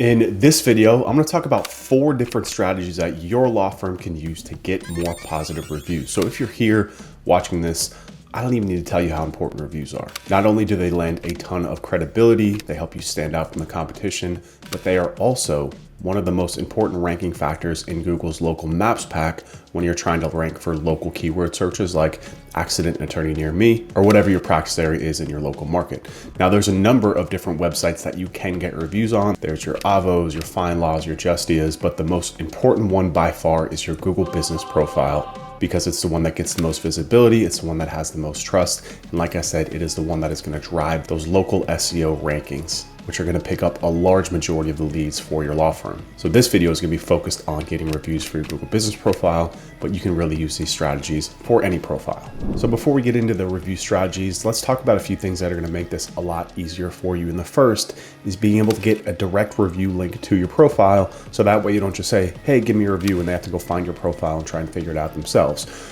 In this video, I'm going to talk about 4 different strategies that your law firm can use to get more positive reviews. So if you're here watching this, I don't even need to tell you how important reviews are. Not only do they lend a ton of credibility, they help you stand out from the competition, but they are also one of the most important ranking factors in Google's local maps pack when you're trying to rank for local keyword searches like accident attorney near me or whatever your practice area is in your local market. Now there's a number of different websites that you can get reviews on. There's your Avos, your FindLaws, your Justias, but the most important one by far is your Google Business Profile, because it's the one that gets the most visibility, it's the one that has the most trust, and like I said, it is the one that is going to drive those local SEO rankings, which are going to pick up a large majority of the leads for your law firm. So this video is going to be focused on getting reviews for your Google Business Profile, but you can really use these strategies for any profile. So before we get into the review strategies, let's talk about a few things that are going to make this a lot easier for you. And the first is being able to get a direct review link to your profile, so that way you don't just say, hey, give me a review, and they have to go find your profile and try and figure it out themselves.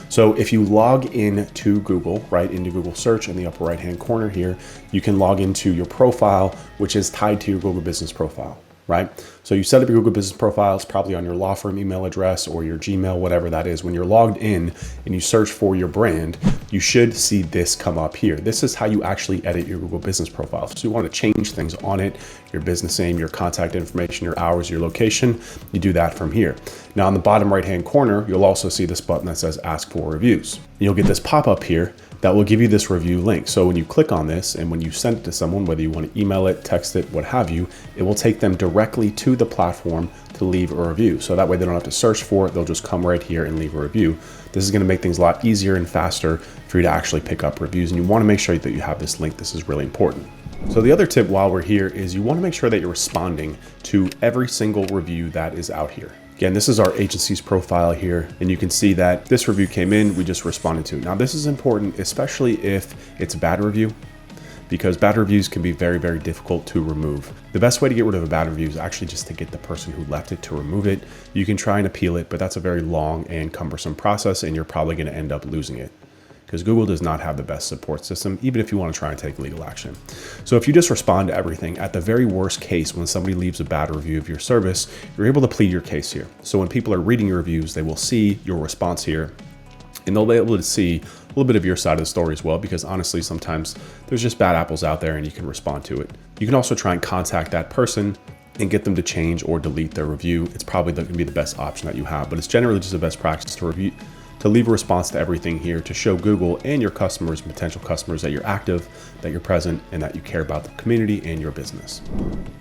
So if you log in to Google, right into Google search in the upper right hand corner here, you can log into your profile, which is tied to your Google Business Profile, right? So you set up your Google Business Profile, it's probably on your law firm email address or your Gmail, whatever that is. When you're logged in and you search for your brand, you should see this come up here. This is how you actually edit your Google Business Profile. So you want to change things on it, your business name, your contact information, your hours, your location, you do that from here. Now on the bottom right-hand corner, you'll also see this button that says ask for reviews. You'll get this pop-up here that will give you this review link. So when you click on this and when you send it to someone, whether you want to email it, text it, what have you, it will take them directly to the platform to leave a review. So that way they don't have to search for it. They'll just come right here and leave a review. This is going to make things a lot easier and faster for you to actually pick up reviews. And you want to make sure that you have this link. This is really important. So the other tip while we're here is you want to make sure that you're responding to every single review that is out here. Again, this is our agency's profile here, and you can see that this review came in, we just responded to it. Now this is important, especially if it's a bad review, because bad reviews can be very, very difficult to remove. The best way to get rid of a bad review is actually just to get the person who left it to remove it. You can try and appeal it, but that's a very long and cumbersome process, and you're probably going to end up losing it, because Google does not have the best support system, even if you want to try and take legal action. So if you just respond to everything, at the very worst case, when somebody leaves a bad review of your service, you're able to plead your case here. So when people are reading your reviews, they will see your response here, and they'll be able to see a little bit of your side of the story as well, because honestly, sometimes there's just bad apples out there and you can respond to it. You can also try and contact that person and get them to change or delete their review. It's probably going to be the best option that you have, but it's generally just the best practice to leave a response to everything here to show Google and your customers, potential customers, that you're active, that you're present, and that you care about the community and your business.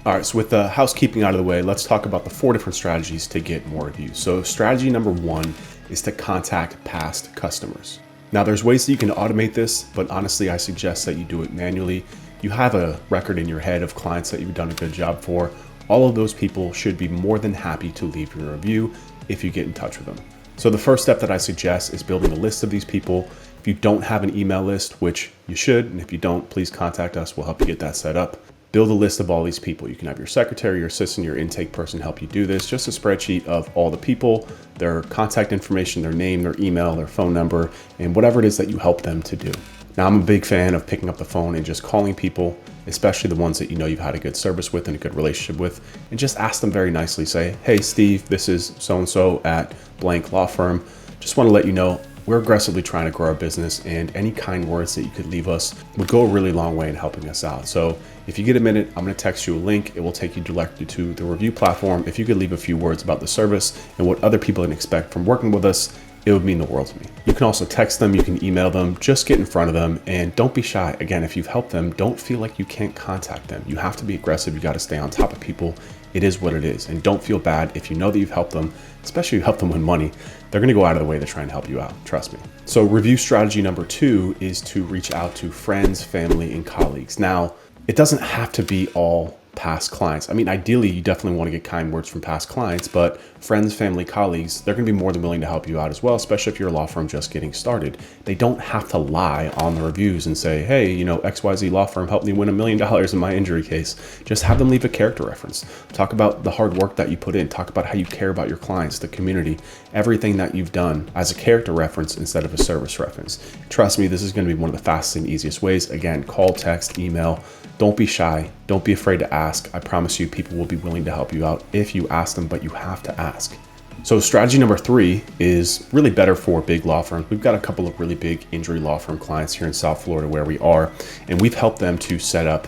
All right, so with the housekeeping out of the way, let's talk about the 4 different strategies to get more reviews. So strategy number 1 is to contact past customers. Now there's ways that you can automate this, but honestly, I suggest that you do it manually. You have a record in your head of clients that you've done a good job for. All of those people should be more than happy to leave your review if you get in touch with them. So the first step that I suggest is building a list of these people. If you don't have an email list, which you should, and if you don't, please contact us. We'll help you get that set up. Build a list of all these people. You can have your secretary, your assistant, your intake person help you do this. Just a spreadsheet of all the people, their contact information, their name, their email, their phone number, and whatever it is that you help them to do. Now, I'm a big fan of picking up the phone and just calling people, especially the ones that you know you've had a good service with and a good relationship with, and just ask them very nicely. Say, hey, Steve, this is so-and-so at blank law firm. Just want to let you know we're aggressively trying to grow our business, and any kind words that you could leave us would go a really long way in helping us out. So if you get a minute, I'm going to text you a link. It will take you directly to the review platform. If you could leave a few words about the service and what other people can expect from working with us, it would mean the world to me. You can also text them, you can email them, just get in front of them, and don't be shy. Again, if you've helped them, don't feel like you can't contact them. You have to be aggressive. You got to stay on top of people. It is what it is. And don't feel bad if you know that you've helped them, especially if you help them with money. They're going to go out of the way to try and help you out. Trust me. So review strategy number 2 is to reach out to friends, family, and colleagues. Now, it doesn't have to be all past clients. I mean, ideally, you definitely want to get kind words from past clients, but friends, family, colleagues, they're going to be more than willing to help you out as well, especially if you're a law firm just getting started. They don't have to lie on the reviews and say, hey, you know, XYZ law firm helped me win $1 million in my injury case. Just have them leave a character reference. Talk about the hard work that you put in. Talk about how you care about your clients, the community, everything that you've done as a character reference instead of a service reference. Trust me, this is going to be one of the fastest and easiest ways. Again, call, text, email, Don't be shy. Don't be afraid to ask. I promise you, people will be willing to help you out if you ask them, but you have to ask. So strategy number 3 is really better for big law firms. We've got a couple of really big injury law firm clients here in South Florida where we are, and we've helped them to set up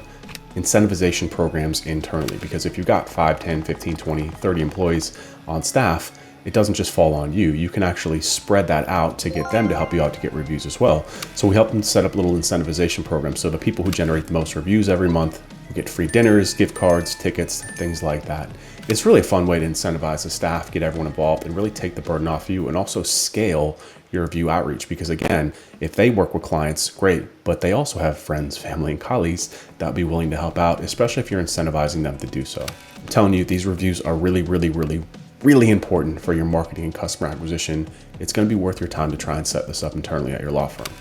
incentivization programs internally, because if you've got 5, 10, 15, 20, 30 employees on staff, it doesn't just fall on you. You can actually spread that out to get them to help you out to get reviews as well. So we help them set up little incentivization programs. So the people who generate the most reviews every month will get free dinners, gift cards, tickets, things like that. It's really a fun way to incentivize the staff, get everyone involved, and really take the burden off you, and also scale your review outreach. Because again, if they work with clients, great, but they also have friends, family, and colleagues that would be willing to help out, especially if you're incentivizing them to do so. I'm telling you, these reviews are really important for your marketing and customer acquisition. It's going to be worth your time to try and set this up internally at your law firm.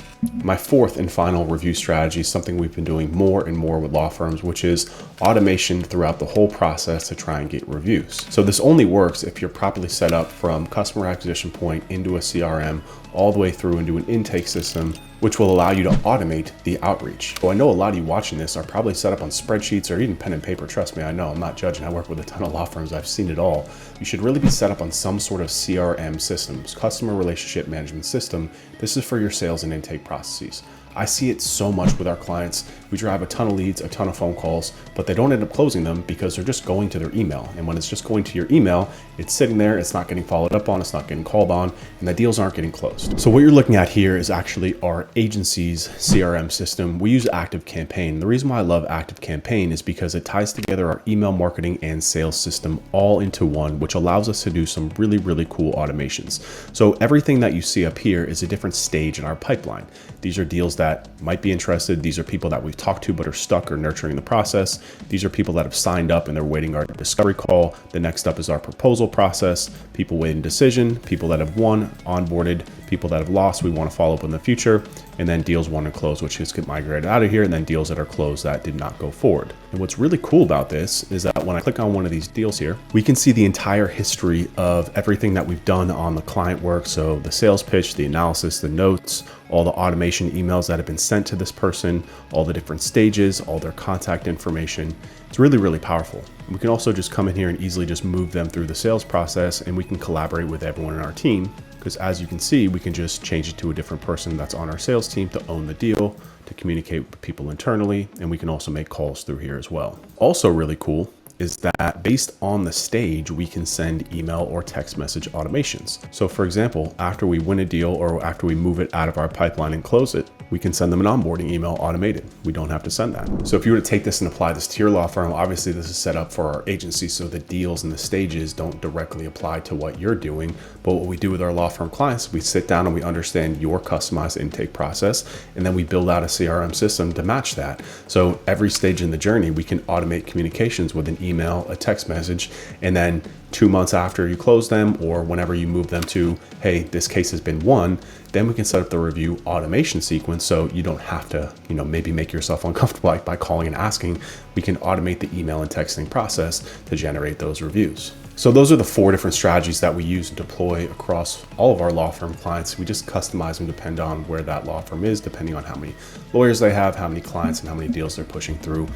My 4th and final review strategy is something we've been doing more and more with law firms, which is automation throughout the whole process to try and get reviews. So this only works if you're properly set up from customer acquisition point into a CRM, all the way through into an intake system, which will allow you to automate the outreach. So I know a lot of you watching this are probably set up on spreadsheets or even pen and paper. Trust me, I know, I'm not judging. I work with a ton of law firms. I've seen it all. You should really be set up on some sort of CRM systems, customer relationship management system. This is for your sales and intake processes. I see it so much with our clients. We drive a ton of leads, a ton of phone calls, but they don't end up closing them because they're just going to their email. And when it's just going to your email, it's sitting there, it's not getting followed up on, it's not getting called on, and the deals aren't getting closed. So what you're looking at here is actually our agency's CRM system. We use ActiveCampaign. The reason why I love ActiveCampaign is because it ties together our email marketing and sales system all into one, which allows us to do some really cool automations. So everything that you see up here is a different stage in our pipeline. These are deals that might be interested. These are people that we've talked to but are stuck or nurturing the process. These are people that have signed up and they're waiting our discovery call. The next up is our proposal process, people waiting decision, people that have won, onboarded, people that have lost, we want to follow up in the future, and then deals won and closed, which just get migrated out of here, and then deals that are closed that did not go forward. And what's really cool about this is that when I click on one of these deals here, we can see the entire history of everything that we've done on the client work. So the sales pitch, the analysis, the notes, all the automation emails that have been sent to this person, all the different stages, all their contact information. It's really powerful. We can also just come in here and easily just move them through the sales process, and we can collaborate with everyone in our team. Because as you can see, we can just change it to a different person that's on our sales team to own the deal, to communicate with people internally, and we can also make calls through here as well. Also really cool is that based on the stage, we can send email or text message automations. So for example, after we win a deal or after we move it out of our pipeline and close it, we can send them an onboarding email automated. We don't have to send that. So if you were to take this and apply this to your law firm, obviously this is set up for our agency, so the deals and the stages don't directly apply to what you're doing. But what we do with our law firm clients, we sit down and we understand your customized intake process, and then we build out a CRM system to match that. So every stage in the journey, we can automate communications with an email, a text message, and then 2 months after you close them, or whenever you move them to, hey, this case has been won, then we can set up the review automation sequence so you don't have to, maybe make yourself uncomfortable by calling and asking. We can automate the email and texting process to generate those reviews. So those are the 4 different strategies that we use and deploy across all of our law firm clients. We just customize them depend on where that law firm is, depending on how many lawyers they have, how many clients, and how many deals they're pushing through.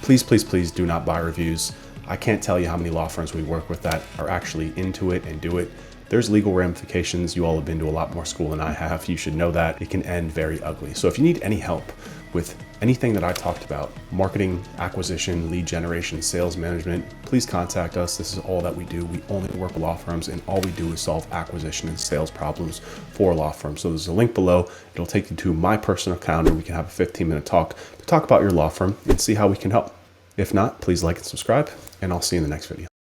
Please do not buy reviews. I can't tell you how many law firms we work with that are actually into it and do it. There's legal ramifications. You all have been to a lot more school than I have. You should know that it can end very ugly. So if you need any help with anything that I talked about, marketing, acquisition, lead generation, sales management, please contact us. This is all that we do. We only work with law firms, and all we do is solve acquisition and sales problems for law firms. So there's a link below. It'll take you to my personal account, and we can have a 15-minute talk to talk about your law firm and see how we can help. If not, please like and subscribe, and I'll see you in the next video.